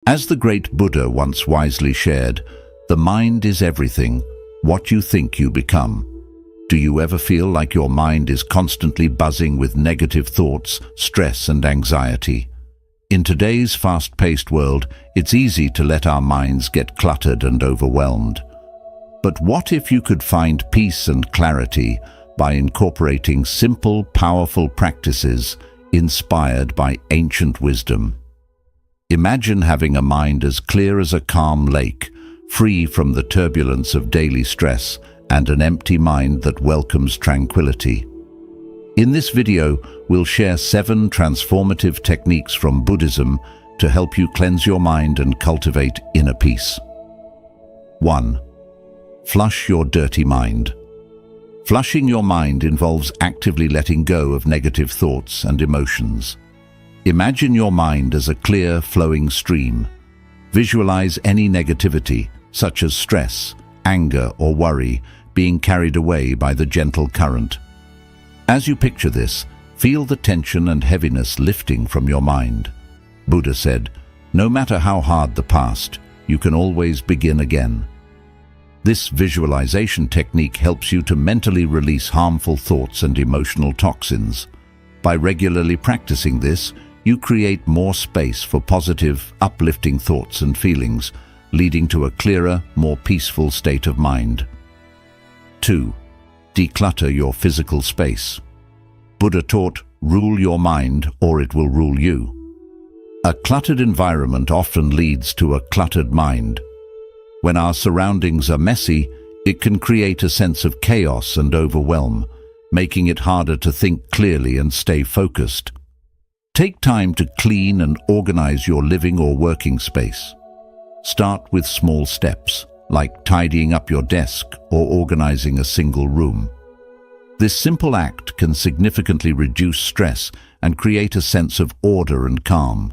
As the great Buddha once wisely shared, the mind is everything, what you think you become. Do you ever feel like your mind is constantly buzzing with negative thoughts, stress and anxiety? In today's fast-paced world, it's easy to let our minds get cluttered and overwhelmed. But what if you could find peace and clarity by incorporating simple, powerful practices inspired by ancient wisdom? Imagine having a mind as clear as a calm lake, free from the turbulence of daily stress, and an empty mind that welcomes tranquility. In this video, we'll share 7 transformative techniques from Buddhism to help you cleanse your mind and cultivate inner peace. 1. Flush your dirty mind. Flushing your mind involves actively letting go of negative thoughts and emotions. Imagine your mind as a clear, flowing stream. Visualize any negativity, such as stress, anger, or worry, being carried away by the gentle current. As you picture this, feel the tension and heaviness lifting from your mind. Buddha said, "No matter how hard the past, you can always begin again." This visualization technique helps you to mentally release harmful thoughts and emotional toxins. By regularly practicing this, you create more space for positive, uplifting thoughts and feelings, leading to a clearer, more peaceful state of mind. 2. Declutter your physical space. Buddha taught, "Rule your mind, or it will rule you." A cluttered environment often leads to a cluttered mind. When our surroundings are messy, it can create a sense of chaos and overwhelm, making it harder to think clearly and stay focused. Take time to clean and organize your living or working space. Start with small steps, like tidying up your desk or organizing a single room. This simple act can significantly reduce stress and create a sense of order and calm.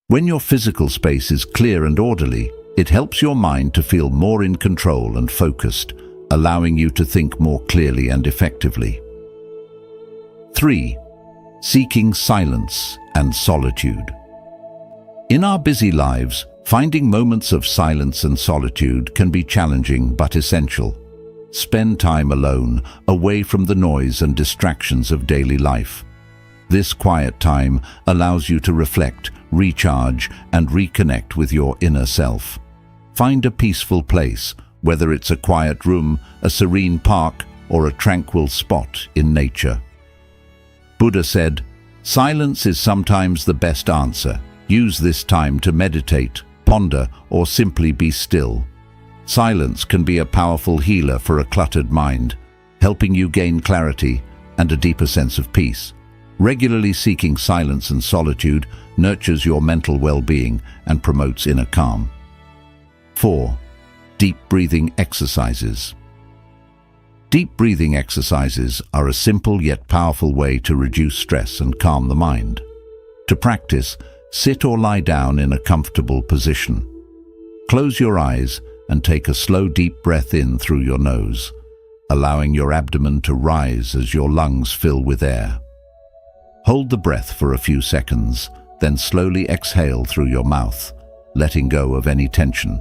When your physical space is clear and orderly, it helps your mind to feel more in control and focused, allowing you to think more clearly and effectively. 3. Seeking silence and solitude. In our busy lives, finding moments of silence and solitude can be challenging but essential. Spend time alone, away from the noise and distractions of daily life. This quiet time allows you to reflect, recharge, and reconnect with your inner self. Find a peaceful place, whether it's a quiet room, a serene park, or a tranquil spot in nature. Buddha said, "Silence is sometimes the best answer. Use this time to meditate, ponder, or simply be still." Silence can be a powerful healer for a cluttered mind, helping you gain clarity and a deeper sense of peace. Regularly seeking silence and solitude nurtures your mental well-being and promotes inner calm. 4. Deep breathing exercises. Deep breathing exercises are a simple yet powerful way to reduce stress and calm the mind. To practice, sit or lie down in a comfortable position. Close your eyes and take a slow, deep breath in through your nose, allowing your abdomen to rise as your lungs fill with air. Hold the breath for a few seconds, then slowly exhale through your mouth, letting go of any tension.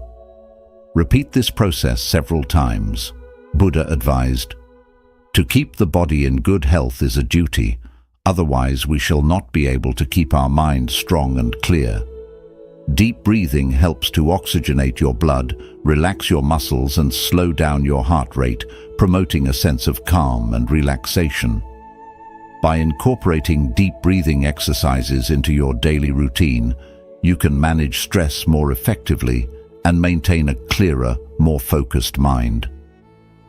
Repeat this process several times. Buddha advised, "To keep the body in good health is a duty, otherwise we shall not be able to keep our mind strong and clear." Deep breathing helps to oxygenate your blood, relax your muscles, and slow down your heart rate, promoting a sense of calm and relaxation. By incorporating deep breathing exercises into your daily routine, you can manage stress more effectively and maintain a clearer, more focused mind.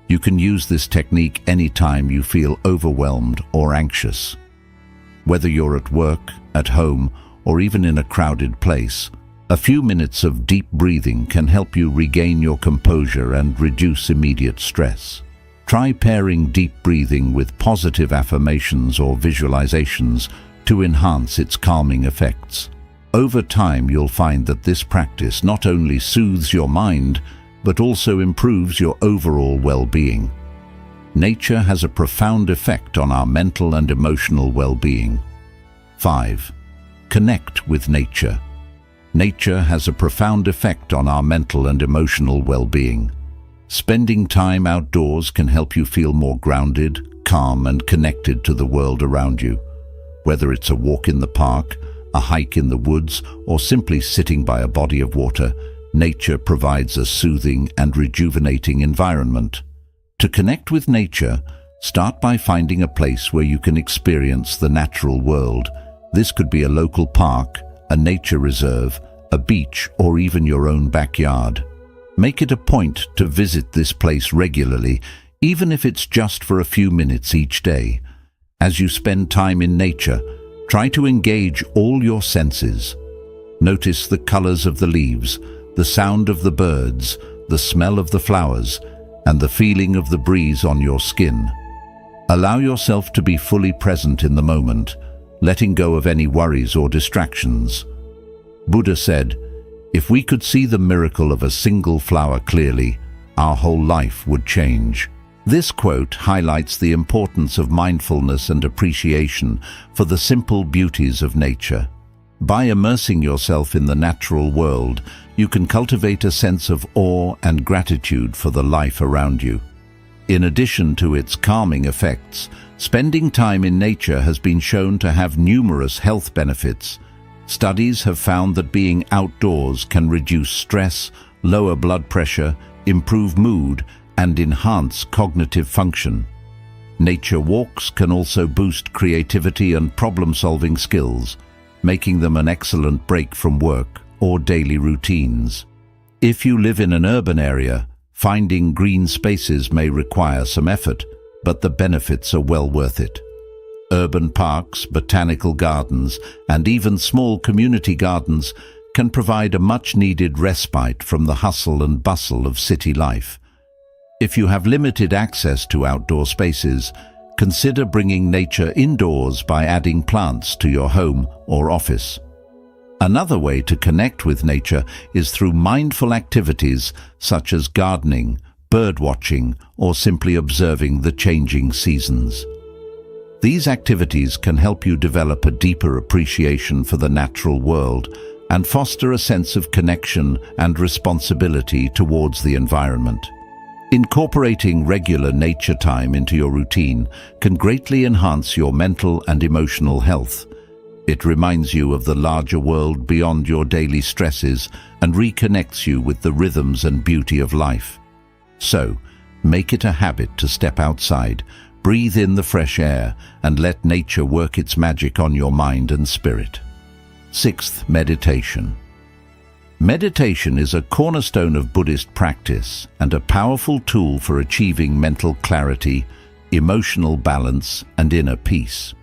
You can use this technique anytime you feel overwhelmed or anxious. Whether you're at work, at home, or even in a crowded place, a few minutes of deep breathing can help you regain your composure and reduce immediate stress. Try pairing deep breathing with positive affirmations or visualizations to enhance its calming effects. Over time, you'll find that this practice not only soothes your mind, but also improves your overall well-being. Nature has a profound effect on our mental and emotional well-being. 5. Connect with nature. Nature has a profound effect on our mental and emotional well-being. Spending time outdoors can help you feel more grounded, calm, and connected to the world around you. Whether it's a walk in the park, a hike in the woods, or simply sitting by a body of water, nature provides a soothing and rejuvenating environment. To connect with nature, start by finding a place where you can experience the natural world. This could be a local park, a nature reserve, a beach, or even your own backyard. Make it a point to visit this place regularly, even if it's just for a few minutes each day. As you spend time in nature, try to engage all your senses. Notice the colors of the leaves, the sound of the birds, the smell of the flowers, and the feeling of the breeze on your skin. Allow yourself to be fully present in the moment, letting go of any worries or distractions. Buddha said, "If we could see the miracle of a single flower clearly, our whole life would change." This quote highlights the importance of mindfulness and appreciation for the simple beauties of nature. By immersing yourself in the natural world, you can cultivate a sense of awe and gratitude for the life around you. In addition to its calming effects, spending time in nature has been shown to have numerous health benefits. Studies have found that being outdoors can reduce stress, lower blood pressure, improve mood, and enhance cognitive function. Nature walks can also boost creativity and problem-solving skills, making them an excellent break from work or daily routines. If you live in an urban area, finding green spaces may require some effort, but the benefits are well worth it. Urban parks, botanical gardens, and even small community gardens can provide a much-needed respite from the hustle and bustle of city life. If you have limited access to outdoor spaces, consider bringing nature indoors by adding plants to your home or office. Another way to connect with nature is through mindful activities such as gardening, birdwatching, or simply observing the changing seasons. These activities can help you develop a deeper appreciation for the natural world and foster a sense of connection and responsibility towards the environment. Incorporating regular nature time into your routine can greatly enhance your mental and emotional health. It reminds you of the larger world beyond your daily stresses and reconnects you with the rhythms and beauty of life. So, make it a habit to step outside, breathe in the fresh air, and let nature work its magic on your mind and spirit. Sixth, meditation. Meditation is a cornerstone of Buddhist practice and a powerful tool for achieving mental clarity, emotional balance, and inner peace.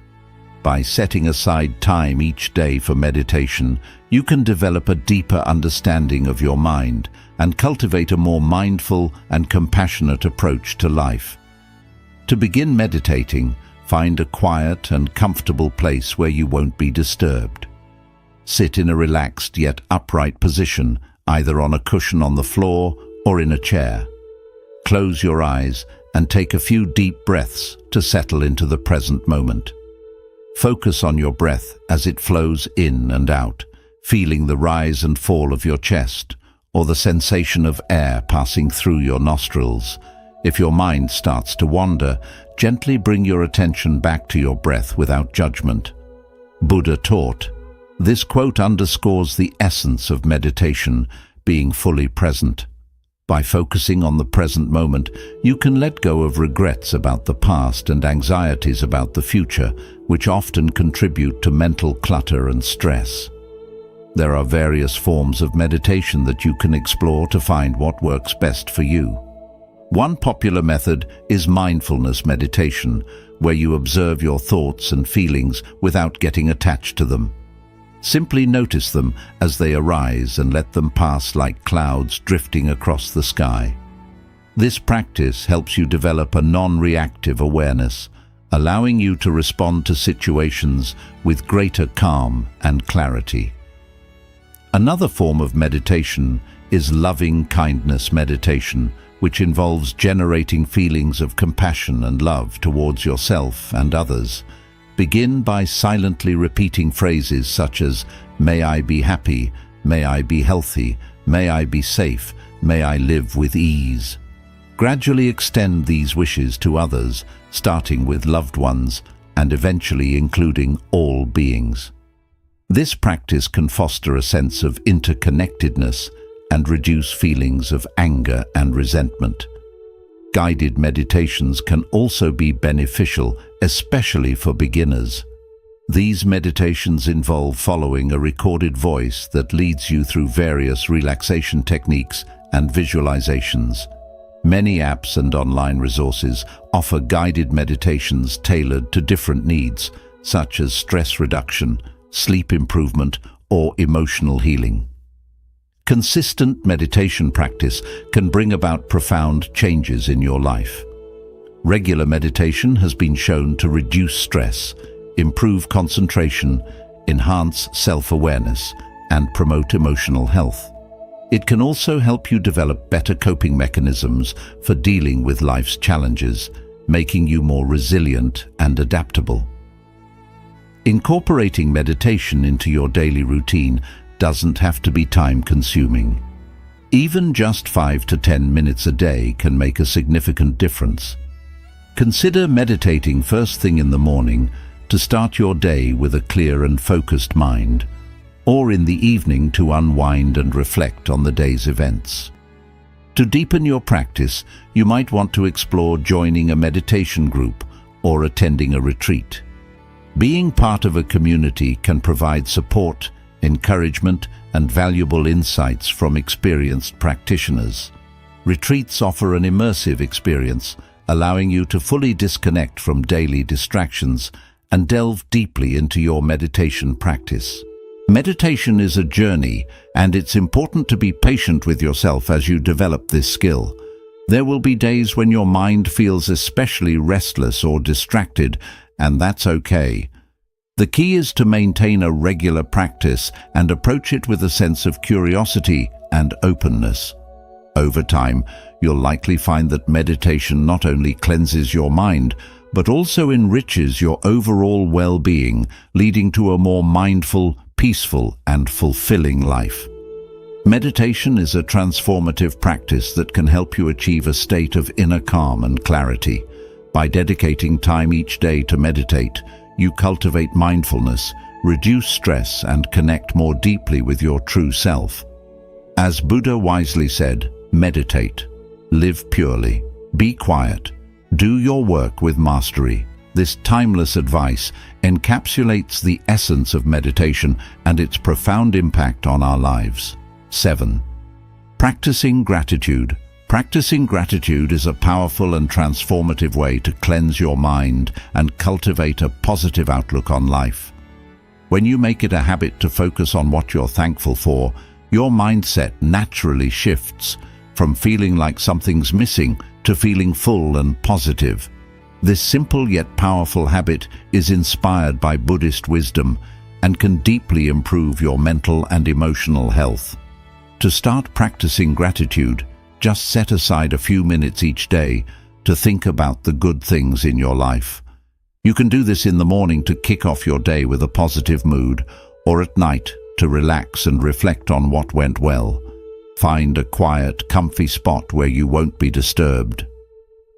By setting aside time each day for meditation, you can develop a deeper understanding of your mind and cultivate a more mindful and compassionate approach to life. To begin meditating, find a quiet and comfortable place where you won't be disturbed. Sit in a relaxed yet upright position, either on a cushion on the floor or in a chair. Close your eyes and take a few deep breaths to settle into the present moment. Focus on your breath as it flows in and out, feeling the rise and fall of your chest or the sensation of air passing through your nostrils. If your mind starts to wander, gently bring your attention back to your breath without judgment. Buddha taught. This quote underscores the essence of meditation, being fully present. By focusing on the present moment, you can let go of regrets about the past and anxieties about the future, which often contribute to mental clutter and stress. There are various forms of meditation that you can explore to find what works best for you. One popular method is mindfulness meditation, where you observe your thoughts and feelings without getting attached to them. Simply notice them as they arise and let them pass like clouds drifting across the sky. This practice helps you develop a non-reactive awareness, allowing you to respond to situations with greater calm and clarity. Another form of meditation is loving kindness meditation, which involves generating feelings of compassion and love towards yourself and others. Begin by silently repeating phrases such as, "May I be happy," May I be healthy. May I be safe. May I live with ease. Gradually extend these wishes to others, starting with loved ones and eventually including all beings. This practice can foster a sense of interconnectedness and reduce feelings of anger and resentment. Guided meditations can also be beneficial, especially for beginners. These meditations involve following a recorded voice that leads you through various relaxation techniques and visualizations. Many apps and online resources offer guided meditations tailored to different needs, such as stress reduction, sleep improvement, or emotional healing. Consistent meditation practice can bring about profound changes in your life. Regular meditation has been shown to reduce stress, improve concentration, enhance self-awareness, and promote emotional health. It can also help you develop better coping mechanisms for dealing with life's challenges, making you more resilient and adaptable. Incorporating meditation into your daily routine doesn't have to be time-consuming. Even just 5 to 10 minutes a day can make a significant difference. Consider meditating first thing in the morning to start your day with a clear and focused mind, or in the evening to unwind and reflect on the day's events. To deepen your practice, you might want to explore joining a meditation group or attending a retreat. Being part of a community can provide support, encouragement, and valuable insights from experienced practitioners. Retreats offer an immersive experience, allowing you to fully disconnect from daily distractions and delve deeply into your meditation practice. Meditation is a journey, and it's important to be patient with yourself as you develop this skill. There will be days when your mind feels especially restless or distracted, and that's okay. The key is to maintain a regular practice and approach it with a sense of curiosity and openness. Over time, you'll likely find that meditation not only cleanses your mind, but also enriches your overall well-being, leading to a more mindful, peaceful, and fulfilling life. Meditation is a transformative practice that can help you achieve a state of inner calm and clarity. By dedicating time each day to meditate, you cultivate mindfulness, reduce stress, and connect more deeply with your true self. As Buddha wisely said, meditate, live purely, be quiet, do your work with mastery. This timeless advice encapsulates the essence of meditation and its profound impact on our lives. 7. Practicing gratitude. Practicing gratitude is a powerful and transformative way to cleanse your mind and cultivate a positive outlook on life. When you make it a habit to focus on what you're thankful for, your mindset naturally shifts from feeling like something's missing to feeling full and positive. This simple yet powerful habit is inspired by Buddhist wisdom and can deeply improve your mental and emotional health. To start practicing gratitude, just set aside a few minutes each day to think about the good things in your life. You can do this in the morning to kick off your day with a positive mood, or at night to relax and reflect on what went well. Find a quiet, comfy spot where you won't be disturbed.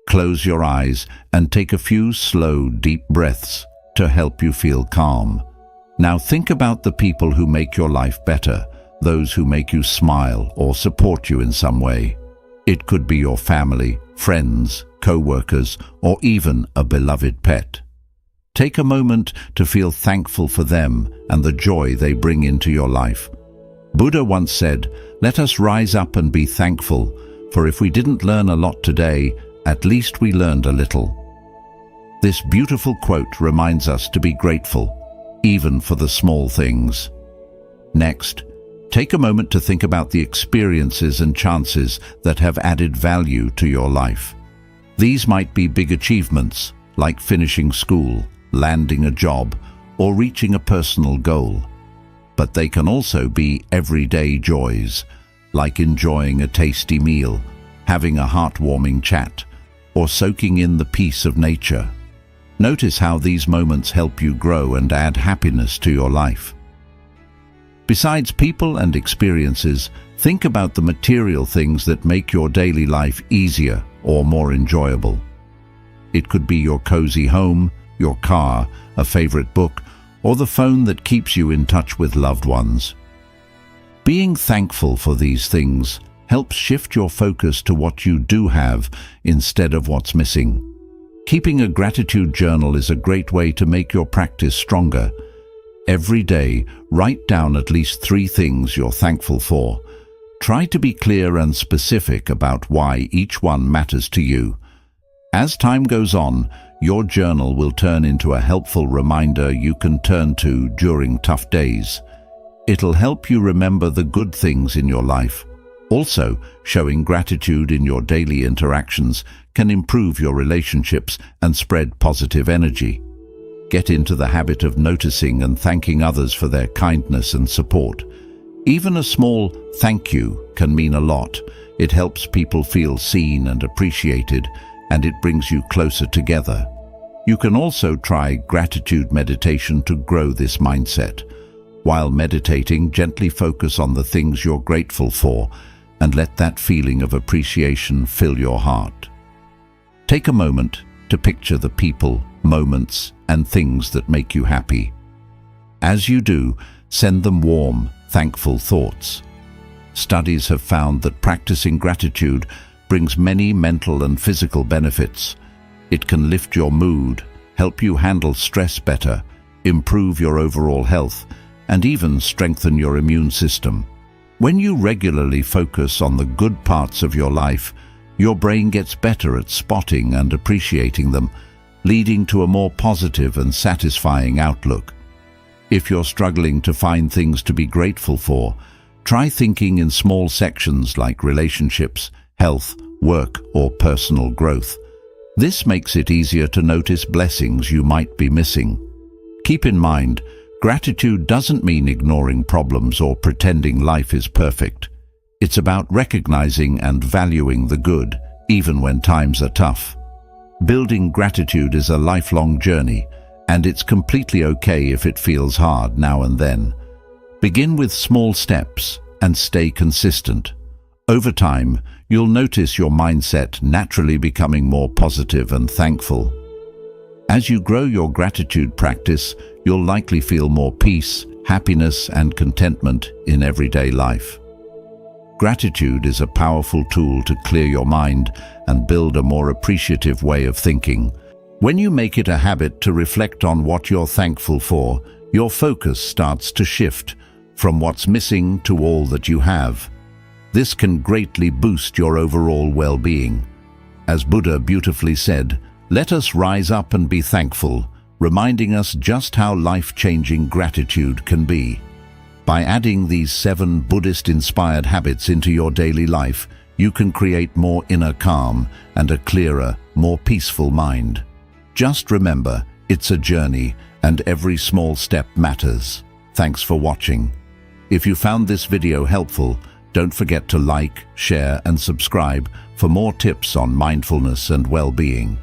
Close your eyes and take a few slow, deep breaths to help you feel calm. Now think about the people who make your life better, those who make you smile or support you in some way. It could be your family, friends, co-workers, or even a beloved pet. Take a moment to feel thankful for them and the joy they bring into your life. Buddha once said, "Let us rise up and be thankful, for if we didn't learn a lot today, at least we learned a little." This beautiful quote reminds us to be grateful, even for the small things. Next, take a moment to think about the experiences and chances that have added value to your life. These might be big achievements, like finishing school, landing a job, or reaching a personal goal. But they can also be everyday joys, like enjoying a tasty meal, having a heartwarming chat, or soaking in the peace of nature. Notice how these moments help you grow and add happiness to your life. Besides people and experiences, think about the material things that make your daily life easier or more enjoyable. It could be your cozy home, your car, a favorite book, or the phone that keeps you in touch with loved ones. Being thankful for these things helps shift your focus to what you do have instead of what's missing. Keeping a gratitude journal is a great way to make your practice stronger. Every day, write down at least 3 things you're thankful for. Try to be clear and specific about why each one matters to you. As time goes on, your journal will turn into a helpful reminder you can turn to during tough days. It'll help you remember the good things in your life. Also, showing gratitude in your daily interactions can improve your relationships and spread positive energy. Get into the habit of noticing and thanking others for their kindness and support. Even a small thank you can mean a lot. It helps people feel seen and appreciated, and it brings you closer together. You can also try gratitude meditation to grow this mindset. While meditating, gently focus on the things you're grateful for and let that feeling of appreciation fill your heart. Take a moment to picture the people, moments, and things that make you happy. As you do, send them warm, thankful thoughts. Studies have found that practicing gratitude brings many mental and physical benefits. It can lift your mood, help you handle stress better, improve your overall health, and even strengthen your immune system. When you regularly focus on the good parts of your life, your brain gets better at spotting and appreciating them, leading to a more positive and satisfying outlook. If you're struggling to find things to be grateful for, try thinking in small sections like relationships, health, work, or personal growth. This makes it easier to notice blessings you might be missing. Keep in mind, gratitude doesn't mean ignoring problems or pretending life is perfect. It's about recognizing and valuing the good, even when times are tough. Building gratitude is a lifelong journey, and it's completely okay if it feels hard now and then. Begin with small steps and stay consistent. Over time, you'll notice your mindset naturally becoming more positive and thankful. As you grow your gratitude practice, you'll likely feel more peace, happiness, and contentment in everyday life. Gratitude is a powerful tool to clear your mind and build a more appreciative way of thinking. When you make it a habit to reflect on what you're thankful for, your focus starts to shift from what's missing to all that you have. This can greatly boost your overall well-being. As Buddha beautifully said, "Let us rise up and be thankful," reminding us just how life-changing gratitude can be. By adding these 7 Buddhist-inspired habits into your daily life, you can create more inner calm and a clearer, more peaceful mind. Just remember, it's a journey, and every small step matters. Thanks for watching. If you found this video helpful, don't forget to like, share, and subscribe for more tips on mindfulness and well-being.